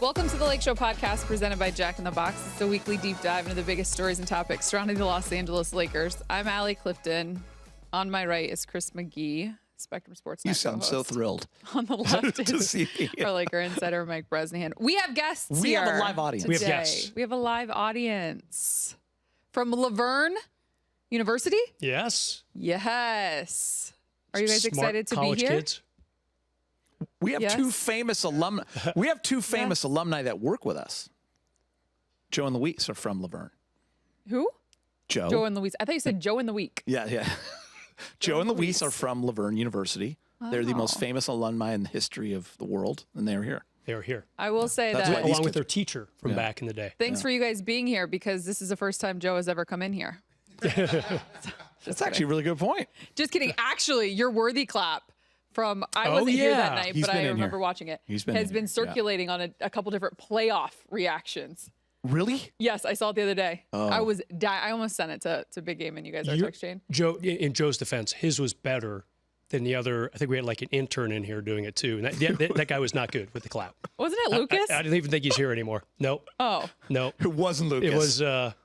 Welcome to the Lakeshow podcast presented by Jack in the Box. It's a weekly deep dive into the biggest stories and topics surrounding the Los Angeles Lakers. I'm Allie Clifton. On my right is Chris McGee, Spectrum SportsNet. You sound so thrilled. On the left to is see our Laker insider, Mike Bresnahan. We have guests We here have a live audience. today. We have guests. We have a live audience from Laverne University. Yes. Yes. Are you guys Smart excited to be college here? Kids. We have Yes. two famous alumni. We have two famous alumni that work with us. Joe and Luis are from Laverne. Who? Joe. Joe and Luis. I thought you said Joe in the Week. Yeah. Joe and Luis are from Laverne University. They're the most famous alumni in the history of the world, and they are here. They are here. I will say That's that. why these Along with kids- their teacher from back in the day. Thanks for you guys being here because this is the first time Joe has ever come in here. That's actually a really good point. Just kidding. Actually, your worthy clap from I Oh, wasn't here yeah. that night, He's but been I in remember here. watching it. He's been has in been here, yeah. circulating on a couple different playoff reactions. Really? Yes, I saw it the other day. Oh. I was I almost sent it to Big Game and you guys are texting. Joe, in Joe's defense, his was better than the other. I think we had like an intern in here doing it too. And that guy was not good with the clap. Wasn't it Lucas? I don't even think he's here anymore. Nope. Oh. No. It wasn't Lucas. It was. I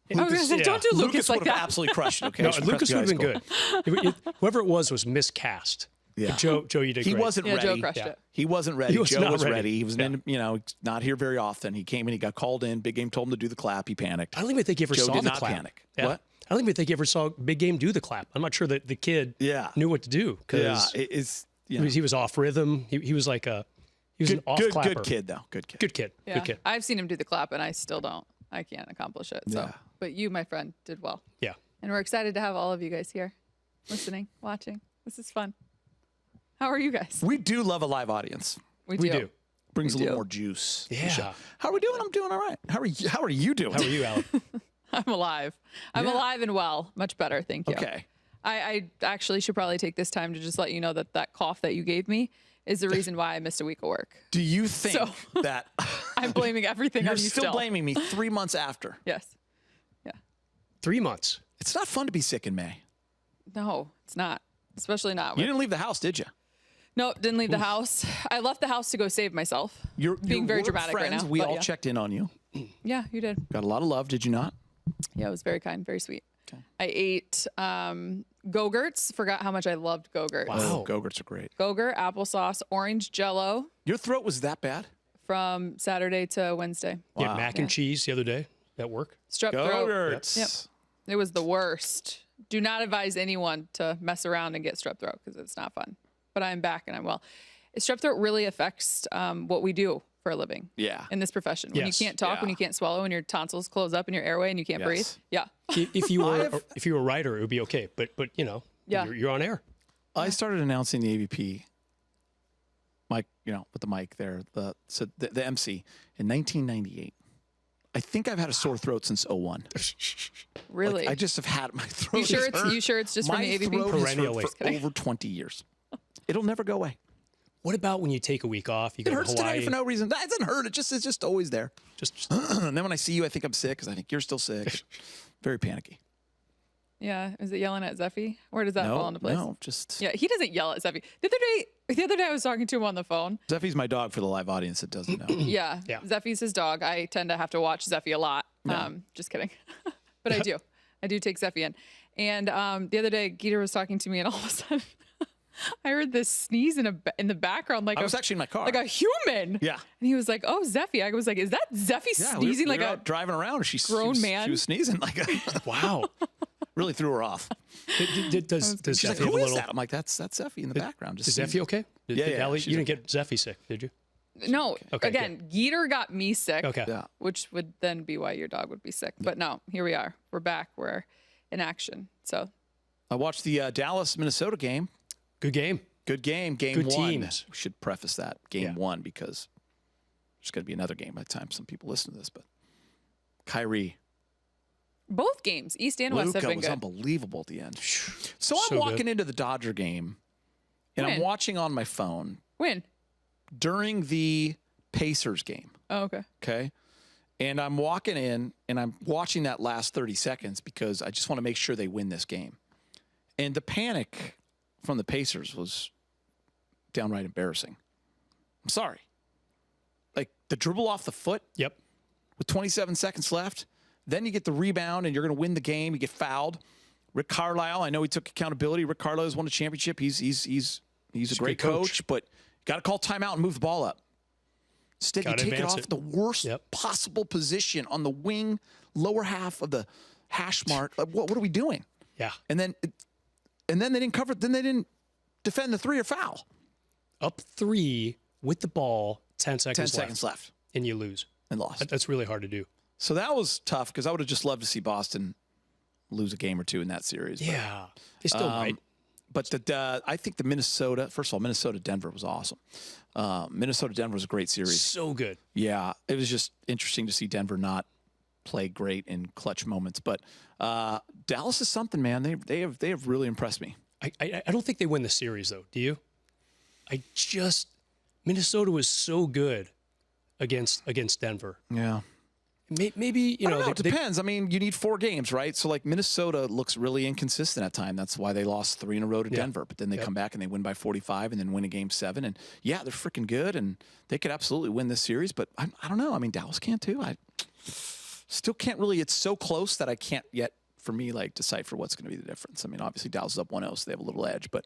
was going to say, yeah. don't do Lucas Lucas like would have that. absolutely crushed it. Okay, No, From Lucas Prescott would have High been School. good. Whoever it was miscast. Yeah. But Joe, you did He great. wasn't Yeah, ready. Joe crushed Yeah. it. He wasn't ready. He was Joe not was ready. ready. He was Yeah. not here very often. He came in, he got called in. Big Game told him to do the clap. He panicked. I don't even think he ever Joe saw did the not clap. panic. Yeah. What? I don't even think he ever saw Big Game do the clap. I'm not sure that the kid Yeah. knew what to do because he was off rhythm. He was like an off clapper. Good kid though. Good kid. Good kid. Yeah. Good kid. I've seen him do the clap and I still don't. I can't accomplish it. So, Yeah. but you, my friend, did well. Yeah. And we're excited to have all of you guys here, listening, watching. This is fun. How are you guys? We do love a live audience. We do. Brings a We little do. more juice. to the Yeah. show. How are we doing? I'm doing all right. How are you? How are you doing? How are you, Alan? I'm alive. I'm Yeah. alive and well. Much better, thank you. Okay. I actually should probably take this time to just let you know that cough that you gave me is the reason why I missed a week of work. Do you think So- that I'm blaming everything you're on you still blaming me 3 months after? Yes. Yeah. 3 months. It's not fun to be sick in May. No, it's not. Especially not. You didn't leave the house, did you? No, didn't leave the house. I left the house to go save myself. You're being your very work dramatic right friends, now, We but all yeah. checked in on you. Yeah, you did. Got a lot of love, did you not? Yeah, it was very kind, very sweet. I ate Go-Gurts. Forgot how much I loved Go-Gurts. Wow. Oh, Go-Gurts are great. Go-Gurt, applesauce, orange Jello Your throat was that bad? from Saturday to Wednesday. You had Wow. mac and cheese the other day at work. Strep throat. Go-Gurts. Yep. It was the worst. Do not advise anyone to mess around and get strep throat because it's not fun. But I'm back and I'm well. Strep throat really affects what we do for a living. Yeah. In this profession, when Yes. you can't talk, when Yeah. you can't swallow, when your tonsils close up in your airway and you can't breathe. Yes. Yeah. If you were a writer, it would be okay. But you know, Yeah. you're on air. I started announcing the AVP, Mike, with the mic there, the MC in 1998. I think I've had a sore throat since 01. Really? Like, I just have had my throat. You sure is it's- hurt. you sure it's just from my the AVP? throat has hurt Perennially. for over 20 years. It'll never go away. What about when you take a week off? You go It hurts to Hawaii. today for no reason. It doesn't hurt. It's just always there. Just And then when I see you, I think I'm sick because I think you're still sick. Very panicky. Yeah. Is it yelling at Zeffy? Where does that fall into place? No, just Yeah, he doesn't yell at Zeffy. The other day I was talking to him on the phone. Zeffy's my dog for the live audience that doesn't know. Yeah. Yeah. Zeffy's his dog. I tend to have to watch Zeffy a lot. Just kidding. But I do. I do take Zeffy in. And the other day, Geeter was talking to me, and all of a sudden, I heard this sneeze in the background, like I was actually in my car. like a human. Yeah. And he was like, "Oh, Zeffy." I was like, "Is that Zeffy Yeah, sneezing we like were a out driving around? grown man? She was sneezing like wow. really threw her off. Does She's Zeffy like, have a "Who is little? that?" I'm like, "That's Zeffy in the background." Is Zeffy okay? Yeah, Allie, she's you didn't get Zeffy sick, did you? no?" Okay, Again, Geeter got me sick. Okay. Yeah. Which would then be why your dog would be sick. But no, here we are. We're back. We're in action. So I watched the Dallas-Minnesota game. Good game. Good game. Game Good one. teams. We should preface that. Game Yeah. one because there's going to be another game by the time some people listen to this. But Kyrie, both games, East and West, have Luka been was good. unbelievable at the end. So I'm So walking good. into the Dodger game, and I'm When? watching on my phone Win. during the Pacers game. Oh, okay. Okay. And I'm walking in and I'm watching that last 30 seconds because I just want to make sure they win this game. And the panic from the Pacers was downright embarrassing. I'm sorry. like the dribble off the foot Yep. with 27 seconds left. Then you get the rebound and you're going to win the game. You get fouled. Rick Carlisle, I know he took accountability. Rick Carlisle has won a championship. He's a great coach, but you got to call timeout and move the ball up. Instead, you take it off the worst possible position on the wing, lower half of the hash mark. Like, what are we doing? Yeah. And then they didn't cover. Then they didn't defend the 3 or foul. Up 3 with the ball, 10 seconds 10 seconds left. And you lose. And lost. That's really hard to do. So that was tough because I would have just loved to see Boston lose a game or two in that series. Yeah. They still might. But I think the first of all, Minnesota-Denver was awesome. Minnesota-Denver was a great series. So good. Yeah. It was just interesting to see Denver not play great in clutch moments. But Dallas is something, man. They have really impressed me. I don't think they win the series, though. Do you? Minnesota was so good against Denver. Yeah. Maybe, you know, it depends. I mean, you need 4 games, right? So, like, Minnesota looks really inconsistent at times. That's why they lost 3 in a row to Denver. But then they come back and they win by 45 and then win a game 7. And, yeah, they're freaking good, and they could absolutely win this series. But I don't know. I mean, Dallas can too. I still can't really. It's so close that I can't yet, for me, like, decipher what's going to be the difference. I mean, obviously, Dallas is up 1-0, so they have a little edge. But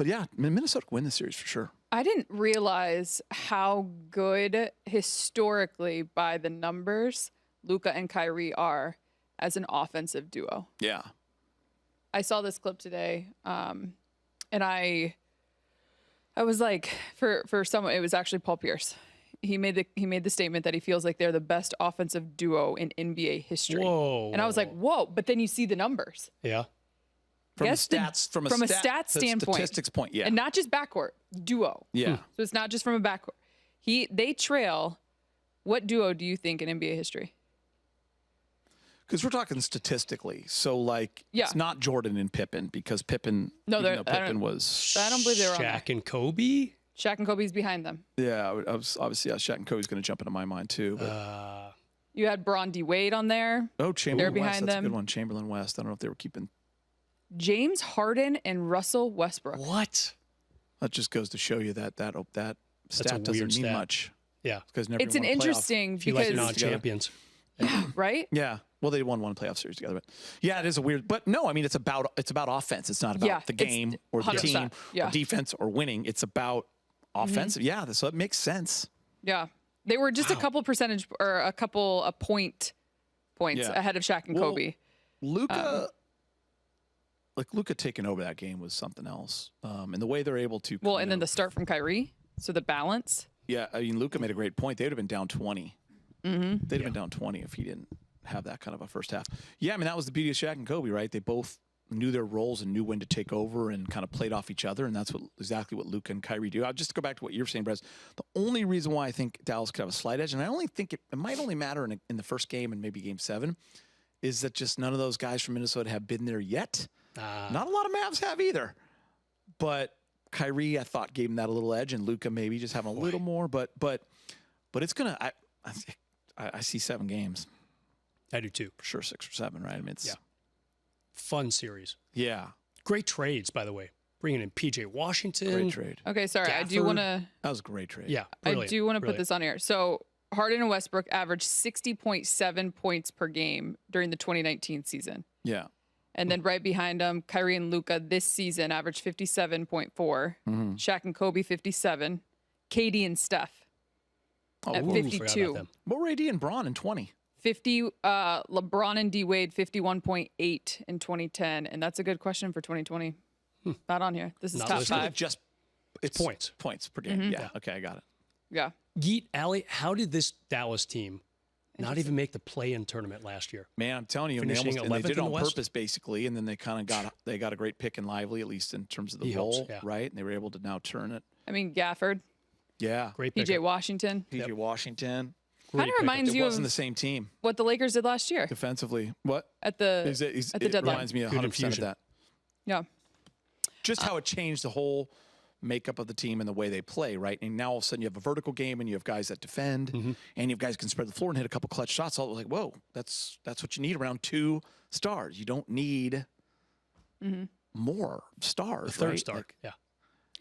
yeah, Minnesota can win this series for sure. I didn't realize how good historically by the numbers Luka and Kyrie are as an offensive duo. Yeah. I saw this clip today, and I was like, for someone, it was actually Paul Pierce. He made the statement that he feels like they're the best offensive duo in NBA history. Whoa. And I was like, whoa! But then you see the numbers. Yeah. From a stats standpoint, statistics point, yeah, and not just backcourt duo. Yeah. So it's not just from a backcourt. They trail. What duo do you think in NBA history? Because we're talking statistically, so like it's not Jordan and Pippen because Pippen. No, Pippen was. I don't believe they were on there. Shaq and Kobe. Shaq and Kobe's behind them. Yeah, I was obviously Shaq and Kobe's going to jump into my mind too. But. You had Bron D. Wade on there. Oh, Chamberlain They're West. behind That's them. a good one. Chamberlain West. I don't know if they were keeping. James Harden and Russell Westbrook. What? That just goes to show you that stat a doesn't weird mean stat. much. Yeah. Because It's an interesting You like because non-champions. right? Yeah. Well, they won one playoff series together, but yeah, it is a weird. But no, I mean, it's about offense. It's not about the game or the 100%. team Yeah. or defense or winning. It's about offensive. Yeah, so it makes sense. Yeah. They were just a couple percentage or a couple of points ahead of Shaq and Kobe. Luka, Luka taking over that game was something else. And the way they're able to. Well, and then the start from Kyrie. So the balance. Yeah, I mean, Luka made a great point. They would have been down 20. They'd have been down 20 if he didn't have that kind of a first half. Yeah, I mean, that was the beauty of Shaq and Kobe, right? They both knew their roles and knew when to take over and kind of played off each other, and that's exactly what Luka and Kyrie do. I'll just go back to what you were saying, Brez. The only reason why I think Dallas could have a slight edge, and I only think it might only matter in the first game and maybe game 7, is that just none of those guys from Minnesota have been there yet. Not a lot of Mavs have either. But Kyrie, I thought, gave him that a little edge, and Luka maybe just having a little more. But it's going to – I see 7 games. I do too. For sure, 6 or 7, right? I mean, it's fun series. Yeah. Great trades, by the way. Bringing in PJ Washington. Great trade. Okay, sorry. I do Gafford. want to. That was a great trade. Yeah. I do want to put this on here. So Harden and Westbrook averaged 60.7 points per game during the 2019 season. Yeah. And then right behind them, Kyrie and Luka this season averaged 57.4. Shaq and Kobe 57. KD and Steph at Forgot 52. about them. What were AD and Braun in 20? 50. LeBron and D Wade 51.8 in 2010, and that's a good question for 2020. Not on here. This is Not top listed. 5. Just it's Points per game. Yeah. Okay, I got it. Yeah. Geet, Allie, how did this Dallas team not even make the play-in tournament last year? Man, I'm telling you, Finishing and they 11th did it in on the West? purpose, basically, and then they kind of got a great pick in Lively, at least in terms of the He helps, role, yeah. right? And they were able to now turn it. I mean, Gafford, Yeah. Great PJ pickup. Washington. PJ Washington. Kind of reminds It you wasn't of the same team what the Lakers did last year defensively. What? at the It deadline. reminds me 100% of infusion. that. Yeah. Just how it changed the whole makeup of the team and the way they play, right? And now all of a sudden you have a vertical game and you have guys that defend and you have guys who can spread the floor and hit a couple clutch shots. All like, whoa, that's what you need around 2 stars. You don't need more stars. The third right? star. Like, Yeah.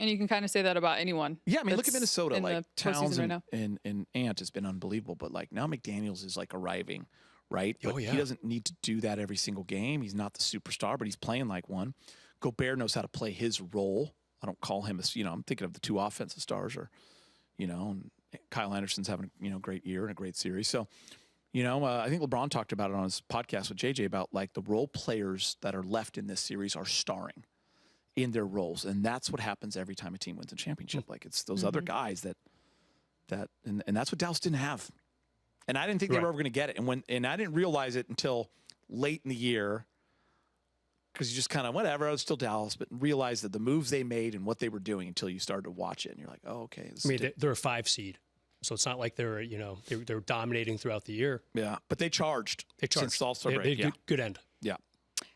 And you can kind of say that about anyone. Yeah, I mean, look at that's Minnesota. in Like the Towns postseason right and, now. and Ant has been unbelievable, but like now McDaniels is like arriving, right? Oh, But yeah. he doesn't need to do that every single game. He's not the superstar, but he's playing like one. Gobert knows how to play his role. I don't call him as, I'm thinking of the two offensive stars, or, and Kyle Anderson's having a great year and a great series. So, I think LeBron talked about it on his podcast with JJ about like the role players that are left in this series are starring in their roles, and that's what happens every time a team wins a championship. Like it's those other guys that and that's what Dallas didn't have, and I didn't think they were ever going to get it. And I didn't realize it until late in the year, because you just kind of whatever. I was still Dallas, but realized that the moves they made and what they were doing until you started to watch it, and you're like, oh, okay. I mean, they're a 5 seed, so it's not like they're they're dominating throughout the year. Yeah, but they charged. Since the All-Star break. They good end. Yeah.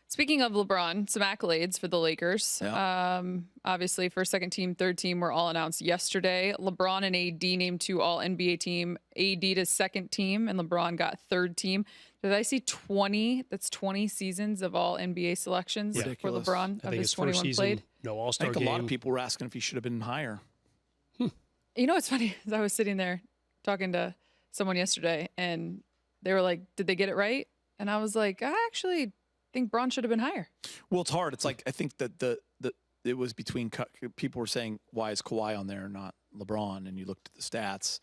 Speaking of LeBron, some accolades for the Lakers. Yeah. Obviously, first, second team, third team were all announced yesterday. LeBron and AD named to all NBA team. AD to second team, and LeBron got third team. Did I see 20? That's 20 seasons of all NBA selections for Ridiculous. LeBron I of think his his 21 first season, played. no I All-Star think game. a lot of people were asking if he should have been higher. You know what's funny is I was sitting there talking to someone yesterday, and they were like, "Did they get it right?" And I was like, "I actually think Braun should have been higher." Well, it's hard. It's like I think that it was between people were saying, why is Kawhi on there and not LeBron? And you looked at the stats.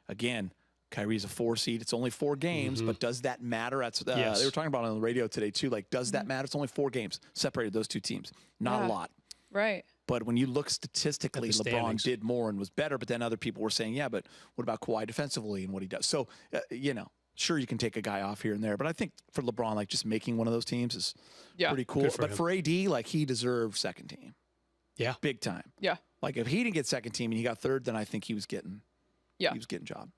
Again, Kyrie's a 4 seed. It's only 4 games, but does that matter? That's Yes. They were talking about it on the radio today too. Like, does that matter? It's only 4 games separated those two teams. Not a Yeah. lot. Right. But when you look statistically, At the LeBron standings. did more and was better. But then other people were saying, yeah, but what about Kawhi defensively and what he does? So, sure, you can take a guy off here and there. But I think for LeBron, like just making one of those teams is pretty cool. Good for But him. for AD, like he deserved second team. Yeah. Big time. Yeah. Like if he didn't get second team and he got third, then I think he was getting job.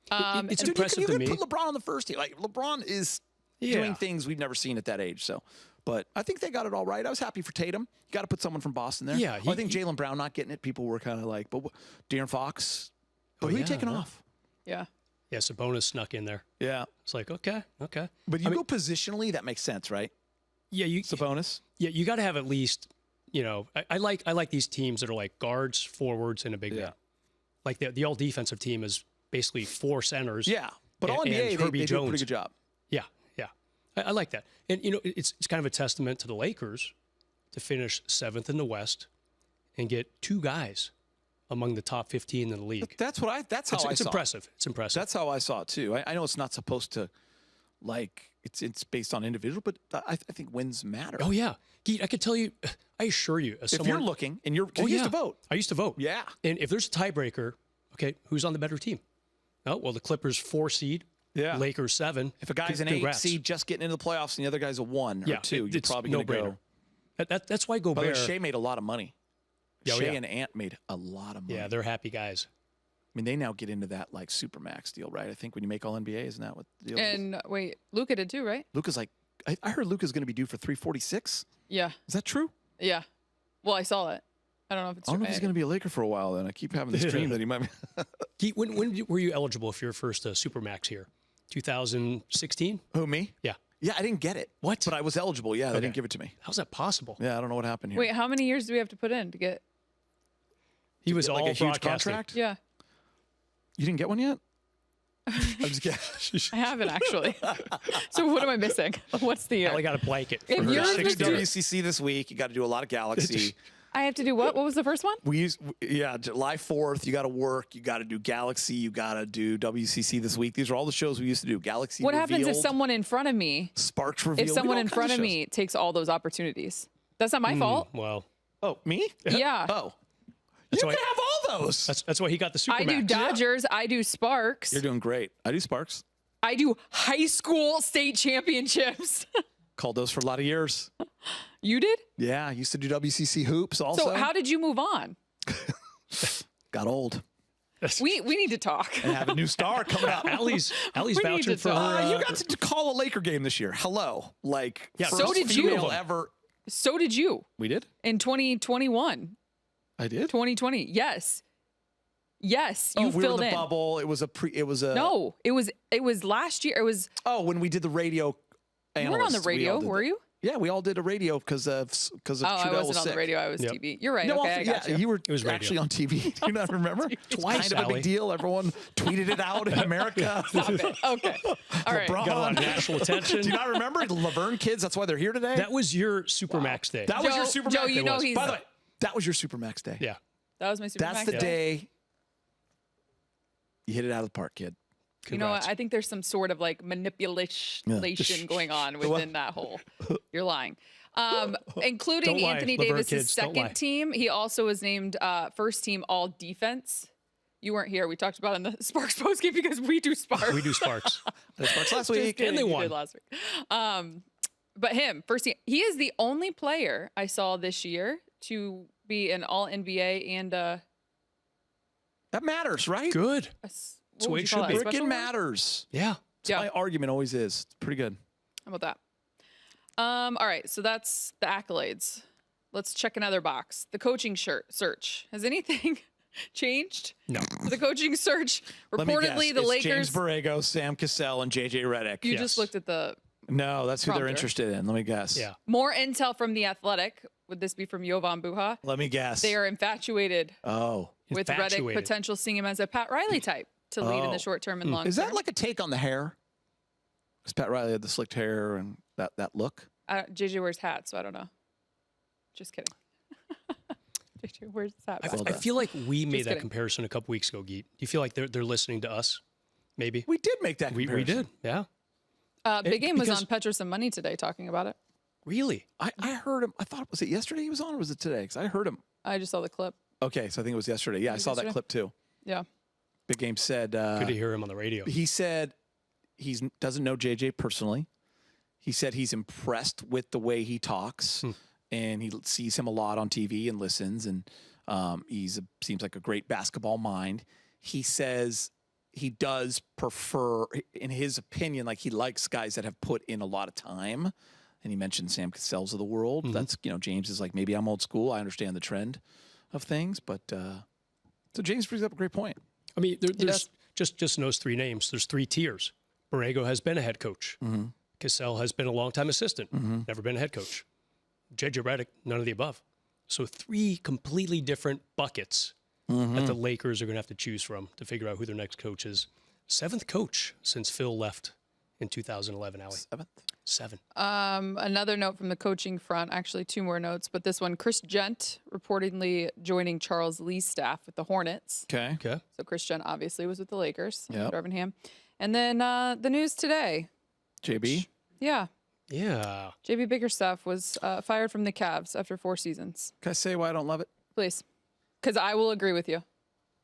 It's Dude, impressive you to can me. even put LeBron on the first team. Like LeBron is doing things we've never seen at that age. So, but I think they got it all right. I was happy for Tatum. You got to put someone from Boston there. Yeah, I think Jaylen Brown not getting it. People were kind of like, but De'Aaron Fox. But who are you taking off? Yeah. Yeah, Sabonis snuck in there. Yeah, It's like, okay. but you go positionally. That makes sense, right? Yeah, Sabonis. you got to have at least, I like these teams that are like guards, forwards, and a big man. Like the all defensive team is basically 4 centers. Yeah, but all and NBA Herbie they do a Jones. pretty good job. Yeah. I like that. And, it's kind of a testament to the Lakers to finish 7th in the West and get 2 guys among the top 15 in the league. That's what I. That's how I It's saw impressive. It. It's impressive. That's how I saw it too. I know it's not supposed to, like it's based on individual, but I think wins matter. Oh, yeah. Geet, I could tell you, I assure you, as If someone, you're looking and you used to vote. I used to vote. Yeah. And if there's a tiebreaker, okay, who's on the better team? Oh, well, the Clippers 4 seed, Yeah. Lakers 7. If a guy's an 8 Congrats. seed just getting into the playoffs and the other guy's a 1 or 2, you're it's probably going to no-brainer. go. That's why By the way, Gobert. Shea made a lot of money. Oh, Shea yeah. and Ant made a lot of money. Yeah, they're happy guys. I mean, they now get into that like Supermax deal, right? I think when you make all NBA, isn't that what the deal is? And wait, Luka did too, right? Luka's like, I heard Luka's going to be due for 346. Yeah. Is that true? Yeah. Well, I saw it. I don't know if it's I don't true. know if he's going to be a Laker for a while. Then I keep having this dream that he might be. Geet, when were you eligible for your first Supermax here? 2016? Who, me? Yeah. Yeah, I didn't get it. What? But I was eligible. Yeah, they didn't give it to me. How's that possible? Yeah, I don't know what happened here. Wait, how many years do we have to put in to get? He was like all a huge broadcasting. contract? Yeah, You didn't get one yet? I'm just kidding. I haven't actually. So what am I missing? What's the year? Allie got a blanket. If for her yours was 60th. due- WCC this week. You got to do a lot of Galaxy. I have to do what? What was the first one? July 4th. You got to work. You got to do Galaxy. You got to do WCC this week. These are all the shows we used to do. Galaxy. What happens if Revealed, someone in front of me, Sparks revealed. if We did someone all in kinds front of shows. me takes all those opportunities? That's not my fault. Well, Oh, me? Yeah. Oh, That's you why- can have all those. that's why he got the Supermax. I do Dodgers. I do Sparks. You're doing great. I do Sparks. I do high school state championships. Called those for a lot of years. You did? Yeah, I used to do WCC hoops also. So how did you move on? Got old We need to talk. and have a new star coming up. Allie's We need vouching to for talk. her. You got to call a Laker game this year. Hello, like Yeah, first so did you. female ever. So did you We did. in 2021, I did. 2020. Yes. Yes, you we were filled in the in. bubble. It was a pre. It was a No, it was last year. It was Oh, when we did the radio. you weren't on the analysts, we all radio, did were that. you? Yeah, we all did a radio because of Oh, Trudell I was wasn't on sick. the radio. I was Yep. TV. You're right. No, Okay, I got you. you were It was radio. actually on TV. Do you not remember? Twice, It's kind of a Allie. big deal. Everyone tweeted it out in America. Stop it. Okay. All right. LeBron. Got a lot of national attention. Do you not remember the Laverne kids? That's why they're here today. That was your Supermax day. That was your Joe, Supermax. Joe, you It know was. he's- By the way, that was your Supermax day. Yeah. That was my super That's max the day. day you hit it out of the park, kid. You know what? Congrats. I think there's some sort of like manipulation going on The what? within that whole. You're lying. Including Don't lie, Anthony Laverne Davis's kids, don't lie. second team. He also was named first team all defense. You weren't here. We talked about it in the Sparks postgame because we do Sparks. We do Sparks. The Sparks last Just week. kidding, and they you won. did last week. But him, first team. He is the only player I saw this year to be an all NBA and That matters, right? Good. what the would way you it call should that? be. A special Freaking one? matters. Yeah. That's Yeah. my argument always is. It's pretty good. How about that? All right, so that's the accolades. Let's check another box. The coaching search. Has anything changed? No. For the coaching search, Let me guess. reportedly the It's Lakers. James Borrego, Sam Cassell, and JJ Redick. You Yes. just looked at the No, that's who they're Prompter. interested in. Let me guess. Yeah. more intel from the Athletic. Would this be from Jovan Buha? Let me guess. They are infatuated Oh. with Redick, Infatuated. potential seeing him as a Pat Riley type to lead in Oh. the short term and long term. Is that like a take on the hair? Because Pat Riley had the slicked hair and that look. JJ wears hats, so I don't know. Just kidding. JJ wears his hat. I, Well I done. feel like we made that kidding. comparison a couple weeks ago, Geet. Do you feel like they're listening to us? Maybe. We did make that We comparison. did. Yeah. Big Game was because- on Petros and Money today talking about it. Really? I heard him. I thought, was it yesterday he was on or was it today? Because I heard him. I just saw the clip. Okay, so I think it was yesterday. Yeah, I Was saw that yesterday? clip too. Yeah. Big Game said Good to hear him on the radio. he said he doesn't know JJ personally. He said he's impressed with the way he talks, and he sees him a lot on TV and listens, and seems like a great basketball mind. He says he does prefer, in his opinion, like he likes guys that have put in a lot of time. And he mentioned Sam Cassell's of the world. That's, James is like, maybe I'm old school. I understand the trend of things, but so James brings up a great point. I mean, there's does. just in those three names, there's three tiers. Borrego has been a head coach. Cassell has been a longtime assistant, never been a head coach. JJ Redick, none of the above. So three completely different buckets that the Lakers are going to have to choose from to figure out who their next coach is. Seventh coach since Phil left in 2011, Allie. Seven. Another note from the coaching front, actually two more notes, but this one, Chris Gent reportedly joining Charles Lee's staff with the Hornets. Okay. Okay. So Chris Gent obviously was with the Lakers, Yep. Birmingham. And then the news today. JB? Yeah. Yeah. JB Bickerstaff was fired from the Cavs after 4 seasons. Can I say why I don't love it? Please. Because I will agree with you.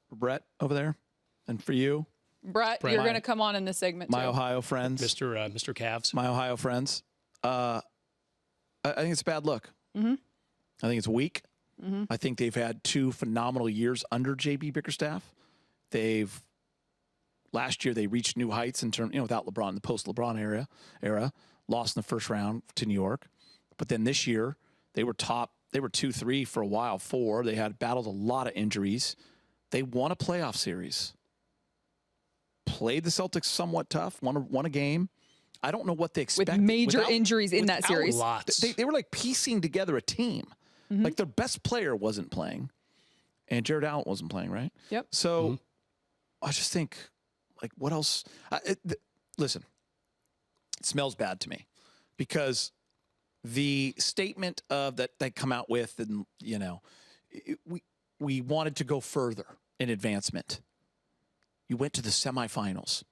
For Brett over there and for you, Brett, Brett. you're going to come on in this segment my too. Ohio friends. Mr. Cavs. My Ohio friends. I think it's a bad look. I think it's weak. I think they've had 2 phenomenal years under JB Bickerstaff. Last year they reached new heights in terms, without LeBron, the post-LeBron era, lost in the first round to New York. But then this year they were top. They were 2-3 for a while, 4. They had battled a lot of injuries. They won a playoff series. Played the Celtics somewhat tough. Won a game. I don't know what they with expected. major injuries in that without series. Lots. They were like piecing together a team. Like their best player wasn't playing, and Jared Allen wasn't playing, right? Yep. So I just think, like, what else? Listen, it smells bad to me because the statement of that they come out with, and we wanted to go further in advancement. You went to the semifinals.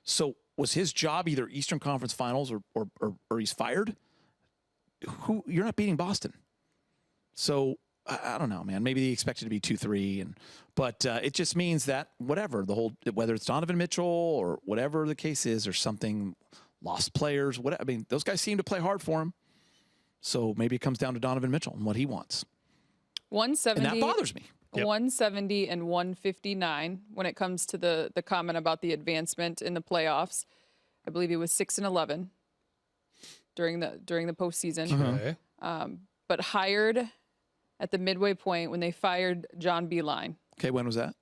So was his job either Eastern Conference Finals or he's fired? You're not beating Boston. So I don't know, man. Maybe they expected to be 2-3, but it just means that whatever whether it's Donovan Mitchell or whatever the case is, or something, lost players. Whatever. I mean, those guys seem to play hard for him. So maybe it comes down to Donovan Mitchell and what he wants, 170. and that bothers me. Yep. 170 and 159 when it comes to the comment about the advancement in the playoffs. I believe he was 6-11 during the postseason. Okay. But hired at the midway point when they fired John Beilein. Okay, when was that?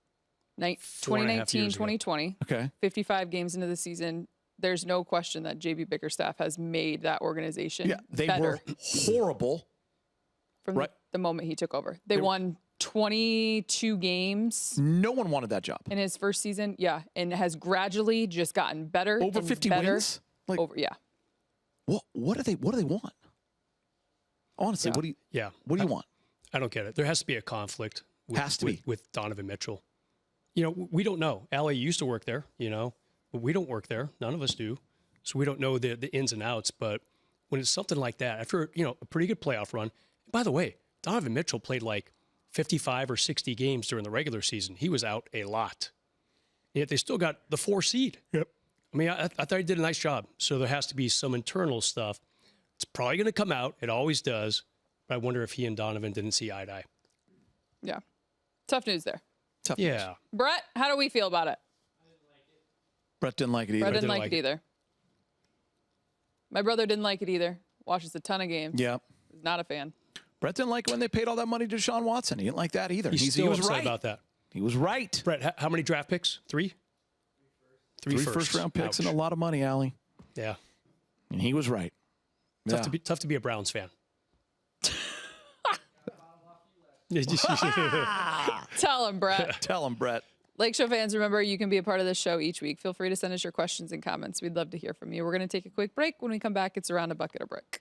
4.5 years ago. 2019, 2020. Okay. 55 games into the season, there's no question that JB Bickerstaff has made that organization they better were horrible from the moment he took over. They won 22 games. No one wanted that job. In his first season, and has gradually just gotten better. Over 50 wins? Like, What do they want? Honestly, what do you want? I don't get it. There has to be a conflict with Donovan Mitchell. We don't know. Allie used to work there, but we don't work there. None of us do. So we don't know the ins and outs. But when it's something like that, after, a pretty good playoff run, by the way, Donovan Mitchell played like 55 or 60 games during the regular season. He was out a lot. Yet they still got the 4 seed. Yep. I mean, I thought he did a nice job. So there has to be some internal stuff. It's probably going to come out. It always does. But I wonder if he and Donovan didn't see eye to eye. Yeah. Tough news there. Tough news. Brett, how do we feel about it? Brett didn't like it either. Brett didn't like it either. My brother didn't like it either. Watches a ton of games. Yeah. Not a fan. Brett didn't like it when they paid all that money to Deshaun Watson. He didn't like that either. He was right about that. He was right. Brett, how many draft picks? 3? 3 first-round picks and a lot of money, Allie. Yeah. And he was right. Tough to be a Browns fan. Tell him, Brett. Tell him, Brett. Lakeshow fans, remember, you can be a part of this show each week. Feel free to send us your questions and comments. We'd love to hear from you. We're going to take a quick break. When we come back, it's Around a Bucket or Brick.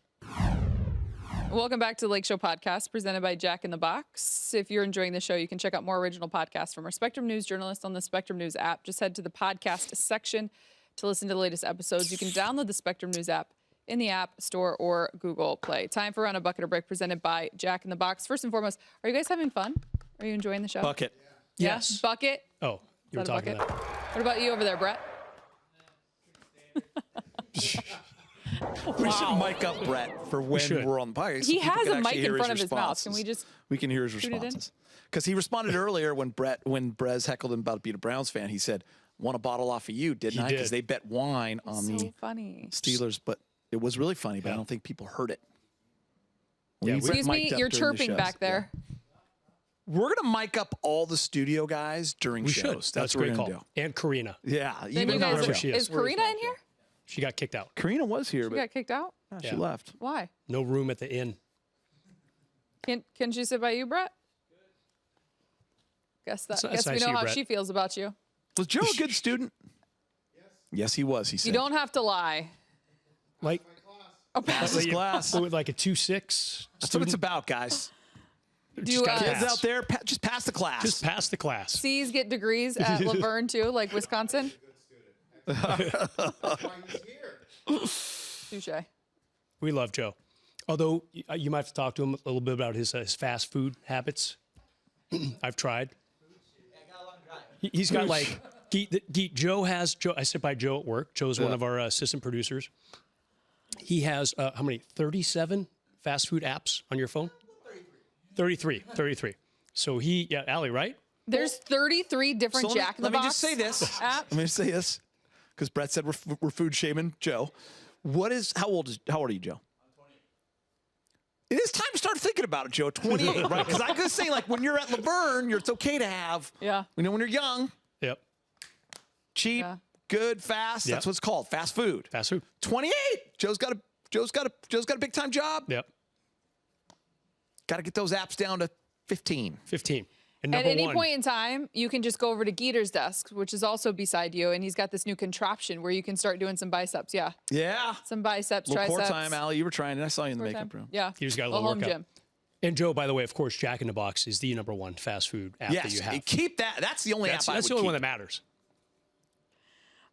Welcome back to the Lakeshow podcast, presented by Jack in the Box. If you're enjoying the show, you can check out more original podcasts from our Spectrum News journalists on the Spectrum News app. Just head to the podcast section to listen to the latest episodes. You can download the Spectrum News app in the App Store or Google Play. Time for Around a Bucket or Brick, presented by Jack in the Box. First and foremost, are you guys having fun? Are you enjoying the show? Bucket. Yeah? Yes. Bucket? Oh, you were talking about that. What about you over there, Brett? We should mic up Brett for when we're on the podcast. He has a mic in front of his mouth. Can we just We can hear his tune it in? responses. Because he responded earlier when Brez heckled him about being a Browns fan. He said, "Want a bottle off of you, didn't I?" Because they bet wine on so the funny. Steelers. But it was really funny, but I don't think people heard it. Yeah, Excuse me, you're chirping back there. We're going to mic up all the studio guys during shows. That's what we're a great going to call. do. And Karina. Yeah. Then you guys, wherever she is Karina in here? She got kicked out. Karina was here, She but got kicked out? she left. Why? No room at the inn. Can she sit by you, Brett? Guess That's we nice know of you, how Brett. she feels about you. Was Joe a good student? Yes, he was. He said. You don't have to lie. Like Pass his class. like a 2.6. That's what it's about, guys. Do Kids out there, just pass the class. Just pass the class. C's get degrees at Laverne too, like Wisconsin? Touche. We love Joe. Although you might have to talk to him a little bit about his fast food habits. I've tried. He's got like, Joe has, I sit by Joe at work. Joe's one of our assistant producers. He has, how many, 37 fast food apps on your phone? 33. So Allie, right? There's 33 different Jack in the Box. Let me just say this. apps. Let me just say this, because Brett said we're food shaming Joe. How old are you, Joe? I'm 28. It is time to start thinking about it, Joe. 28, right? Because I'm gonna say, like, when you're at Laverne, it's okay to have. Yeah. When you're young. Yep. Cheap, good, fast. Yep. That's what it's called. Fast food. Fast food. 28. Joe's got a big time job. Yep. Got to get those apps down to 15. 15. And At number any one, point in time, you can just go over to Geeter's desk, which is also beside you, and he's got this new contraption where you can start doing some biceps. Yeah. Yeah. Some biceps, Little core triceps. time, Allie. You were trying it. I saw you in the Core makeup time. room. Yeah. He's got a Little little home workout. gym. And Joe, by the way, of course, Jack in the Box is the number one fast food app that you Yes. have. Keep that. That's the only app I would That's the only keep. one that matters.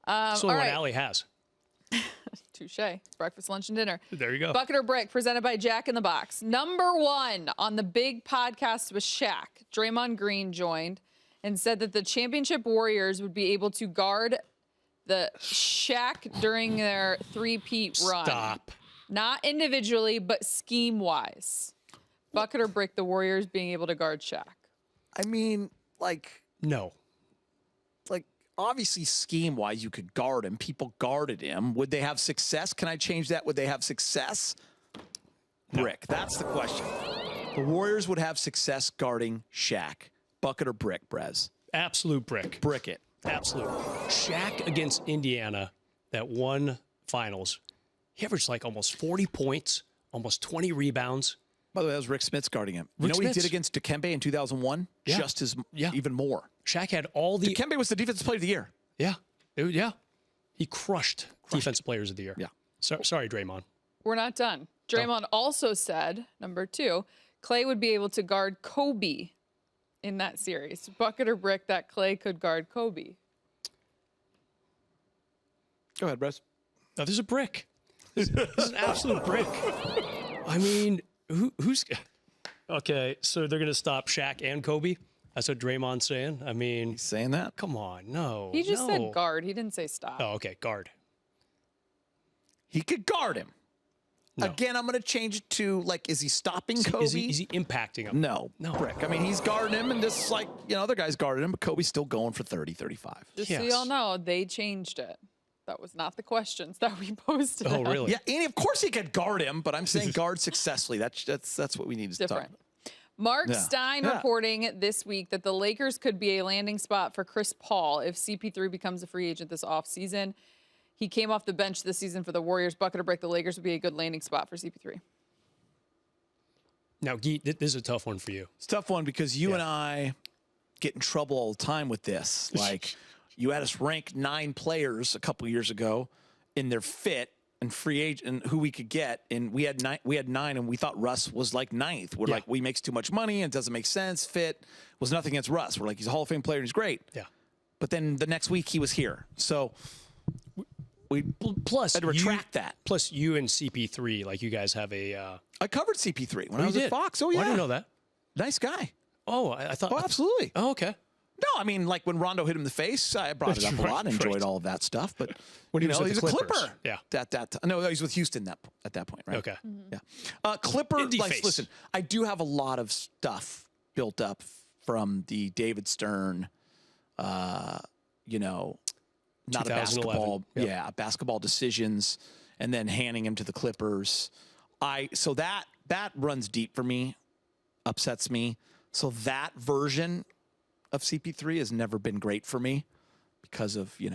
That's the only all one right. Allie has. Touche. Breakfast, lunch, and dinner. There you go. Bucket or Brick, presented by Jack in the Box. Number one on the big podcast with Shaq, Draymond Green joined and said that the championship Warriors would be able to guard the Shaq during their three-peat run. Stop. Not individually, but scheme-wise. Bucket or Brick, the Warriors being able to guard Shaq. I mean, No. obviously scheme-wise, you could guard him. People guarded him. Would they have success? Can I change that? Would they have success? Brick. That's the question. The Warriors would have success guarding Shaq. Bucket or brick, Brez? Absolute brick. Brick it. Absolute. Shaq against Indiana that won finals, he averaged like almost 40 points, almost 20 rebounds. By the way, that was Rick Smits guarding him. You Rick know what he Smits. did against Dikembe in 2001? Yeah. Just as Yeah. even more. Shaq had all the Dikembe was the defensive player of the year. yeah, he crushed defensive players of the year. Yeah. Sorry, Draymond. We're not done. Draymond also said, number 2, Clay would be able to guard Kobe in that series. Bucket or brick that Clay could guard Kobe. Go ahead, Brez. No, there's a brick. This is an absolute brick. I mean, who's okay? So they're gonna stop Shaq and Kobe. That's what Draymond's saying. I mean, He's saying that. come on, no. He just no. said guard. He didn't say stop. Oh, okay, guard. He could guard him. No. Again, I'm going to change it to, like, is he stopping Kobe? Is he impacting him? No. Brick. I mean, he's guarding him, and just like, other guys guarded him, but Kobe's still going for 30, 35. Just so Yes. y'all know, they changed it. That was not the questions that we posted. Oh, really? Yeah, and of course he could guard him, but I'm saying guard successfully. That's what we need to talk Different. about. Mark Yeah. Stein Yeah. reporting this week that the Lakers could be a landing spot for Chris Paul if CP3 becomes a free agent this offseason. He came off the bench this season for the Warriors. Bucket or brick, the Lakers would be a good landing spot for CP3. Now, Geet, this is a tough one for you. It's a tough one because you and I get in trouble all the time with this. Like, you had us rank 9 players a couple years ago in their fit and free agent and who we could get, and we had 9, and we thought Russ was like 9th. We're like, he makes too much money and it doesn't make sense. Fit was nothing against Russ. We're like, he's a Hall of Fame player and he's great. Yeah. But then the next week he was here, so we Plus, had to retract that. Plus, you and CP3, like you guys have a. I covered CP3 when I was you at did? Fox. Oh yeah, I didn't know that. Nice guy. Oh, I thought. Oh, absolutely. Oh, okay. No, I mean, like when Rondo hit him in the face, I brought it up a lot, enjoyed all of that stuff. But When he was with he's the a Clippers. Clipper. Yeah. No, he's with Houston at that point, right? Okay. Yeah. Clipper. Indie Like, face. listen, I do have a lot of stuff built up from the David Stern, not a 2011. basketball, Yep. basketball decisions, and then handing him to the Clippers. So that runs deep for me, upsets me. So that version of CP3 has never been great for me because of, You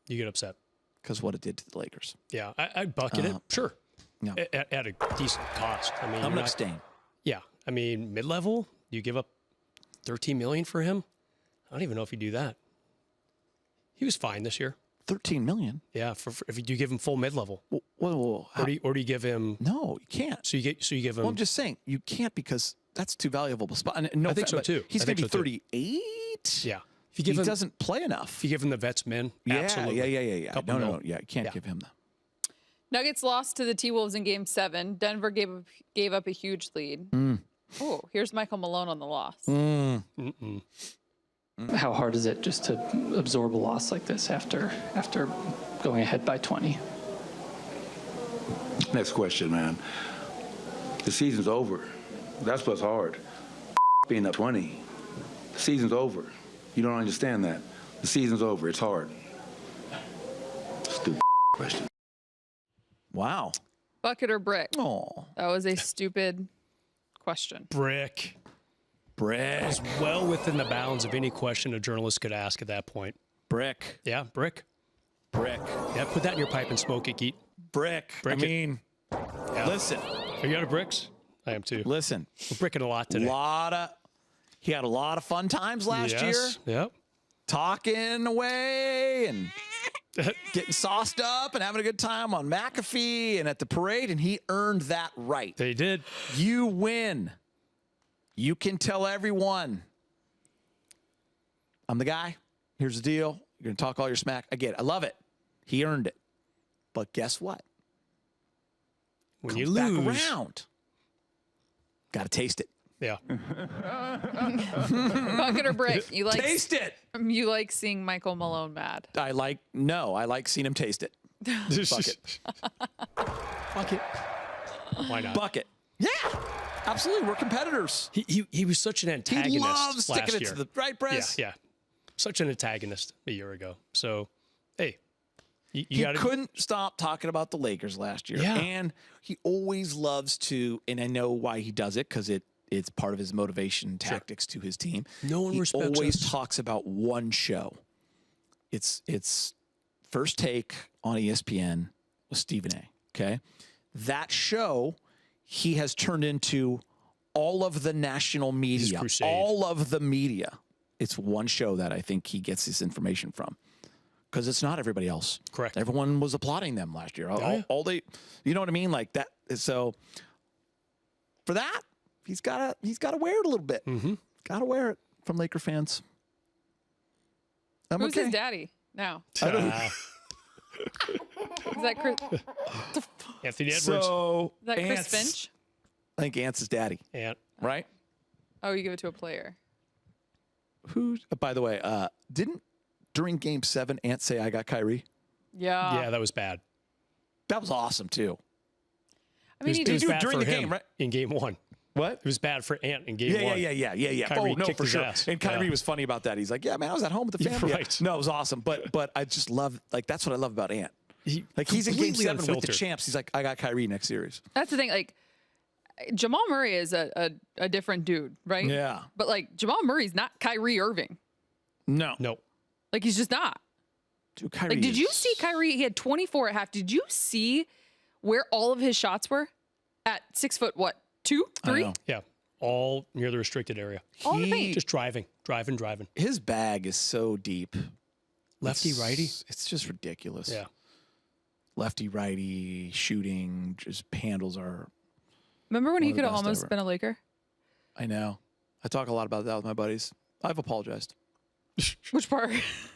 get upset. because what it did to the Lakers. Yeah, I'd bucket it. Sure. Yeah. At a decent cost. I mean, I'm going to abstain. Yeah. I mean, mid-level, you give up $13 million for him? I don't even know if you do that. He was fine this year. $13 million? Yeah, if you give him full mid-level. Whoa. Or do you give him No, you can't. so you give him Well, I'm just saying, you can't because that's too valuable a spot. And no I think offense, so, but too. He's I going to think be so, too. 38? Yeah. If you He give him doesn't play enough. if you give him the vets min, absolutely. Yeah. Couple No. mil. Yeah, you can't Yeah. give him that. Nuggets lost to the T-Wolves in Game 7. Denver gave up a huge lead. Oh, here's Michael Malone on the loss. How hard is it just to absorb a loss like this after going ahead by 20? Next question, man. The season's over. That's what's hard. Being up 20. The season's over. You don't understand that. The season's over. It's hard. Stupid question. Wow. Bucket or brick? Oh, That was a stupid question. Brick. brick. Is well within the bounds of any question a journalist could ask at that point. Brick. Yeah, brick. Brick. Yeah, put that in your pipe and smoke it, Geet. Brick. Brick I it. mean, Yeah. listen. Are you out of bricks? I am too. Listen. We're bricking a lot today. He had a lot of fun times last year. Yep. Talking away and getting sauced up and having a good time on McAfee and at the parade, and he earned that right. They did. You win. You can tell everyone, I'm the guy. Here's the deal. You're going to talk all your smack. I get it. I love it. He earned it. But guess what? When Comes you lose. back around. Got to taste it. Yeah. Bucket or brick? You like Taste it. you like seeing Michael Malone mad? I like seeing him taste it. Bucket. Bucket. Why not? Bucket. Yeah. Absolutely. We're competitors. He was such an He antagonist loves last sticking it year. to the right, Brez. Yeah. Such an antagonist a year ago. So, hey, you He got to. couldn't stop talking about the Lakers last year. Yeah. And he always loves to, and I know why he does it, because it's part of his motivation tactics to his team. No one he respects always us. talks about one show. It's First Take on ESPN with Stephen A. Okay. That show, he has turned into all of the national media, all of the media. It's one show that I think he gets his information from, because it's not everybody else. Correct. Everyone was applauding them last year. All they, you know what I mean? Like that. So for that, he's got to wear it a little bit. Got to wear it from Laker fans. Who's his daddy now? I don't know. Is that Chris? Anthony Edwards. So Is that Chris Finch? I think Ant's his daddy. Ant. Right? Oh, you give it to a player. Who? By the way, didn't during Game 7 Ant say I got Kyrie? Yeah, that was bad. That was awesome too. I mean, it was bad during for the him game, right? In Game 1. What? It was bad for Ant in Game 1. Yeah. Kyrie Oh, no, kicked for his sure. ass. And Kyrie Yeah. was funny about that. He's like, yeah, man, I was at home with the family. Right. No, it was awesome. But I just love, like, that's what I love about Ant. He's in Game 7 with the unfiltered. champs. He's like, I got Kyrie next series. That's the thing. Like, Jamal Murray is a different dude, right? Yeah. But like, Jamal Murray's not Kyrie Irving. No. Like, he's just not. Dude, Kyrie Like, did you is- see Kyrie? He had 24 at half. Did you see where all of his shots were at 6 foot? What, 2, 3? know. Yeah. All near the restricted area. All in the paint. Just driving. His bag is so deep. Lefty, righty. It's just ridiculous. Yeah. Lefty, righty, shooting, just handles are. Remember when he One of the could have best almost ever. been a Laker? I know. I talk a lot about that with my buddies. I've apologized. Which part?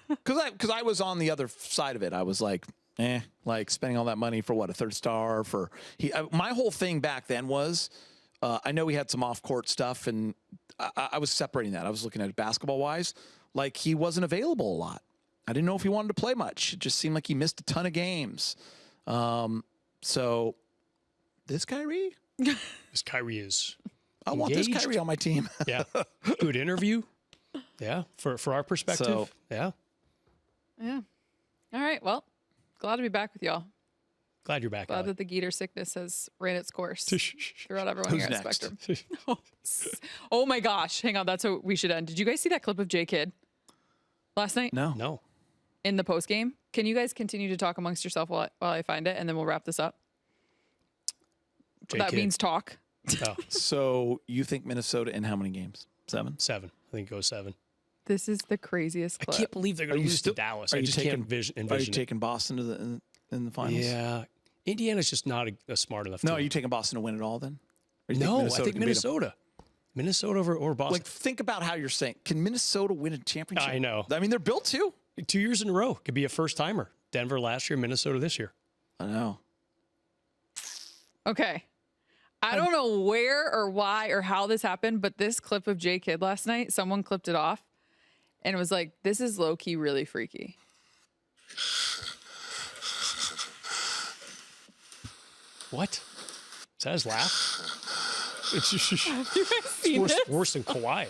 Because I was on the other side of it. I was like, like spending all that money for what, a third star for my whole thing back then was, I know he had some off court stuff, and I was separating that. I was looking at it basketball wise, like he wasn't available a lot. I didn't know if he wanted to play much. It just seemed like he missed a ton of games. So this Kyrie, This Kyrie is I want this engaged. Kyrie on my team. Yeah. Good interview. Yeah. For our perspective. So- yeah. Yeah. All right. Well, glad to be back with y'all. Glad you're back. Glad Allie. that the Geeter sickness has ran its course throughout everyone Who's here at next? Spectrum. Oh my gosh. Hang on. That's how we should end. Did you guys see that clip of J Kidd last night No. in the post game? Can you guys continue to talk amongst yourself while I find it, and then we'll wrap this up? That J-Kidd. means talk. Oh, So you think Minnesota in how many games? 7? 7. I think it goes 7. This is the craziest I clip. can't believe they're going to lose to Dallas. I just can't envision Are you it. taking Boston to in the finals? Yeah. Indiana's just not a smart enough No, team. are you taking Boston to win it all then? Or you No, I think can beat 'em? Minnesota. Minnesota or Boston. Like, think about how you're saying. Can Minnesota win a championship? I know. I mean, they're built to. 2 years in a row. Could be a first timer. Denver last year, Minnesota this year. I know. Okay. I don't know where or why or how this happened, but this clip of J Kidd last night, someone clipped it off and it was like, this is low key really freaky. What? Is that his laugh? It's just Have you guys seen this? worse than Kawhi.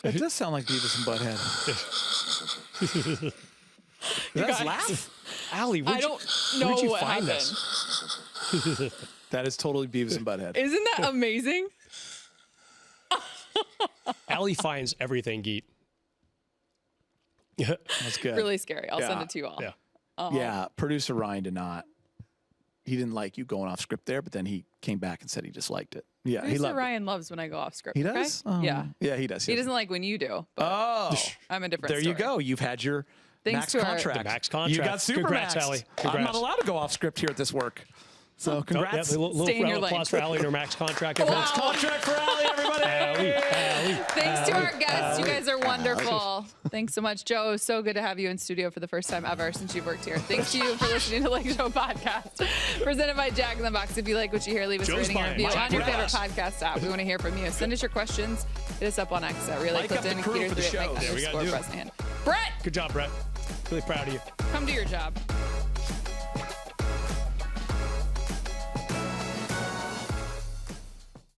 It does sound like Beavis and Butthead. That's laugh? Allie, I don't know where'd you what find happened. this? That is totally Beavis and Butthead. Isn't that amazing? Allie finds everything, Geet. That's good. Really scary. I'll send Yeah. it to you all. Yeah. Yeah, producer Ryan did not. He didn't like you going off script there, but then he came back and said he just liked it. Yeah, he Producer loved Ryan loves when I go off script. it. He okay? does? Yeah. Yeah, he does. He doesn't like when you do. But Oh, I'm a different there you story. go. You've had your Thanks max to our- contract. The max contract. You got super Congrats, max. Allie. I'm Congrats. not allowed to go off script here at this work. So congrats. Oh, yeah, little Stay in round your of applause lane. for Allie and her max contract. Wow. Max Contract for Allie, everybody. Allie. Thanks to our guests. You guys are wonderful. Thanks so much, Joe. So good to have you in studio for the first time ever since you've worked here. Thanks to you for listening to Lakeshow Podcast, presented by Jack in the Box. If you like what you hear, leave us a Joe's rating and fine. review Jack on your in the favorite Box. podcast app. We want to hear from you. Send us your questions. Hit us up on X at Relay Like up the Clifton and crew for the Keter3 show. at Yeah, we gotta Mike do it. Bresnahan. Brett, Good job, Brett. Really proud of you. come do your job.